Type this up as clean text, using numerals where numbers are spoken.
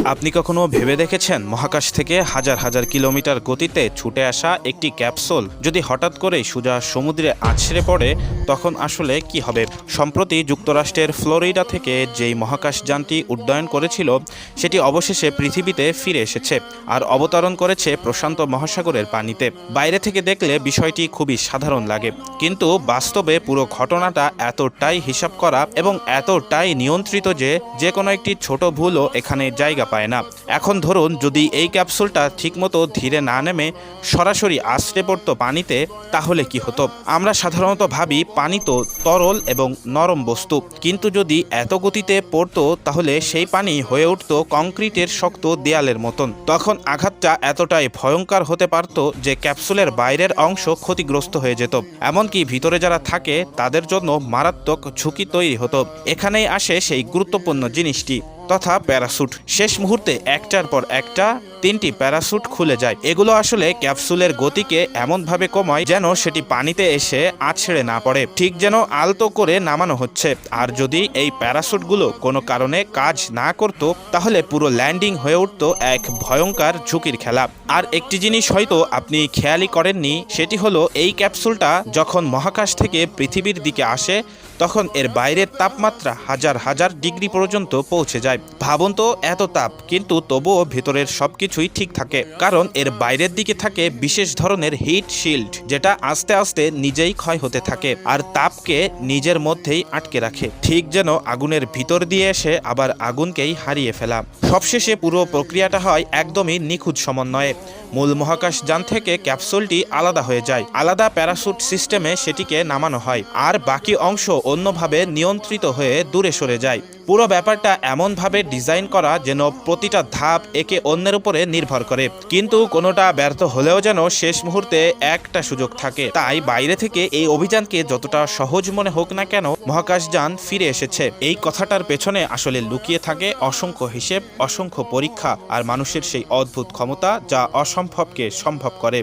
আপনি কখনো ভেবে দেখেছেন মহাকাশ থেকে হাজার হাজার কিলোমিটার গতিতে ছুটে আসা একটি ক্যাপসুল যদি হঠাৎ করে সোজা সমুদ্রে আছড়ে পড়ে তখন আসলে কি হবে? সম্প্রতি যুক্তরাষ্ট্রের ফ্লোরিডা থেকে যেই মহাকাশযানটি উড্ডয়ন করেছিল সেটি অবশেষে পৃথিবীতে ফিরে এসেছে আর অবতরণ করেছে প্রশান্ত মহাসাগরের পানিতে। বাইরে থেকে দেখলে বিষয়টি খুবই সাধারণ লাগে, কিন্তু বাস্তবে পুরো ঘটনাটা এতটাই হিসাব করা এবং এতটাই নিয়ন্ত্রিত যে কোনো একটি ছোট ভুলও এখানে জায়গা পায় না। এখন ধরুন, যদি এই ক্যাপসুলটা ঠিকমতো ধীরে না নেমে সরাসরি আছড়ে পড়তো পানিতে, তাহলে কি হতো? আমরা সাধারণত ভাবি পানি তো তরল এবং নরম বস্তু, কিন্তু যদি এত গতিতে পড়তো তাহলে সেই পানি হয়ে উঠতো কংক্রিটের শক্ত দেয়ালের মতন। তখন আঘাতটা এতটাই ভয়ঙ্কর হতে পারত যে ক্যাপসুলের বাইরের অংশ ক্ষতিগ্রস্ত হয়ে যেত, এমনকি ভিতরে যারা থাকে তাদের জন্য মারাত্মক ঝুঁকি তৈরি হতো। এখানেই আসে সেই গুরুত্বপূর্ণ জিনিসটি, তথা প্যারাসুট। শেষ মুহূর্তে একটার পর একটা 3টি প্যারাসুট খুলে যায়। এগুলো আসলে ক্যাপসুলের গতিকে এমনভাবে কমায় যেন সেটি পানিতে এসে আছড়ে না পড়ে, ঠিক যেন আলতো করে নামানো হচ্ছে। আর যদি এই প্যারাসুটগুলো কোনো কারণে কাজ না করতো তাহলে পুরো ল্যান্ডিং হয়ে উঠতো এক ভয়ঙ্কর ঝুঁকির খেলা। আর একটি জিনিস হয়তো আপনি খেয়ালই করেননি, সেটি হলো এই ক্যাপসুলটা যখন মহাকাশ থেকে পৃথিবীর দিকে আসে তখন এর বাইরের তাপমাত্রা হাজার হাজার ডিগ্রি পর্যন্ত পৌঁছে যায়। ভাবুন তো, এত তাপ, কিন্তু তবুও ভেতরের সবকিছুই ঠিক থাকে, কারণ এর বাইরের দিকে থাকে বিশেষ ধরনের হিট শিল্ড, যেটা আস্তে আস্তে নিজেই ক্ষয় হতে থাকে আর তাপকে নিজের মধ্যেই আটকে রাখে, ঠিক যেন আগুনের ভিতর দিয়ে এসে আবার আগুনকেই হারিয়ে ফেলা। সবশেষে পুরো প্রক্রিয়াটা হয় একদমই নিখুঁত সমন্বয়ে। মূল মহাকাশযান থেকে ক্যাপসুলটি আলাদা হয়ে যায়, আলাদা প্যারাসুট সিস্টেমে সেটিকে নামানো হয়, আর বাকি অংশ অন্যভাবে নিয়ন্ত্রিত হয়ে দূরে সরে যায়। পুরো ব্যাপারটা এমনভাবে ডিজাইন করা যেন প্রতিটা ধাপ একে অন্যের উপরে নির্ভর করে, কিন্তু কোনোটা ব্যর্থ হলেও যেন শেষ মুহূর্তে একটা সুযোগ থাকে। তাই বাইরে থেকে এই অভিযানকে যতটা সহজ মনে হোক না কেন, মহাকাশযান ফিরে এসেছে এই কথাটার পেছনে আসলে লুকিয়ে থাকে অসংখ্য হিসেব, অসংখ্য পরীক্ষা আর মানুষের সেই অদ্ভুত ক্ষমতা যা অসম্ভবকে সম্ভব করে।